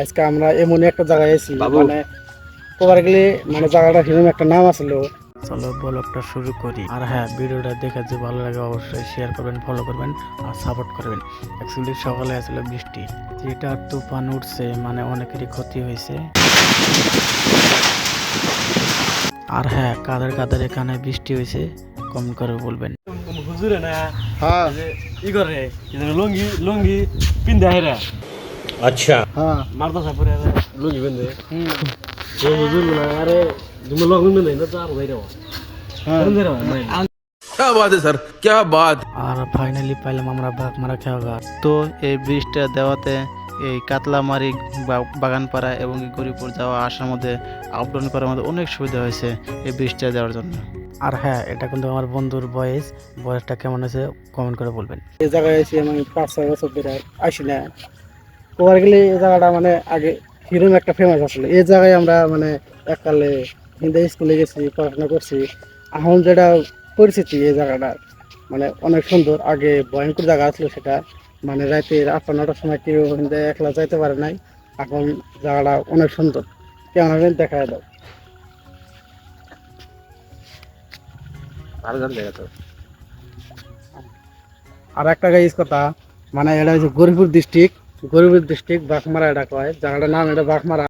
আজকে আমরা এমন একটা জায়গায় এসেছি মানে কবার গেলে মানে জায়গাটা সেরকম একটা নাম আসলো। চলো ব্লগটা শুরু করি। আর হ্যাঁ, ভিডিওটা দেখে যে ভালো লাগে অবশ্যই শেয়ার করবেন, ফলো করবেন আর সাপোর্ট করবেন। অ্যাকচুয়ালি সকালে আসলে বৃষ্টি, যেটা তুফান উঠছে মানে অনেকেরই ক্ষতি হয়েছে। আর হ্যাঁ, কাদের কাদের এখানে বৃষ্টি হয়েছে কমেন্ট করে বলবেন। হুজুরে না হ্যাঁ ই করে লুঙ্গি লুঙ্গি পিন্ধে হেরা अच्छा হ্যাঁ মারতা সাপুরে লুঙ্গি পিন্ধে হুম হুজুর না আরে তুমি লঙ্গি পিন্ধে না তো আর ভাই রে হ্যাঁ। क्या बात है सर क्या बात আর ফাইনালি পাইলাম আমরা বাঘমারা খেওয়া। তো এই ব্রিজটা দেওয়াতে এই কাতলামারি বাগানপাড়া এবং গরিপুর যাওয়া আসার মধ্যে আপ ডাউন করার মধ্যে অনেক সুবিধা হয়েছে এই ব্রিজটা দেওয়ার জন্য। আর হ্যাঁ, এটা কিন্তু আমার বন্ধুর বয়সটা কেমন আছে কমেন্ট করে বলবেন। এই জায়গায় এসে আমি 5-6 বছর ধরে আসি না। কোবার গেলে এই জায়গাটা মানে আগে হিরোম একটা ফেমাস আসলে। এই জায়গায় আমরা মানে এককালে হিন্দি স্কুলে গেছি, পড়াশোনা করছি। এখন যেটা পরিস্থিতি এই জায়গাটা মানে অনেক সুন্দর। আগে ভয়ঙ্কর জায়গা আসলো সেটা, মানে রাতে 8-9টার সময় কেউ হিন্দে একলা যাইতে পারে নাই। এখন জায়গাটা অনেক সুন্দর। কেমন হবে দেখা দাও। আর গান দেখা তো আর একটা গাইজ কথা, মানে এটা হচ্ছে গরিপুর ডিস্ট্রিক্ট বাঘমারা এটা কয় জায়গাটার নাম, এটা বাঘমারা।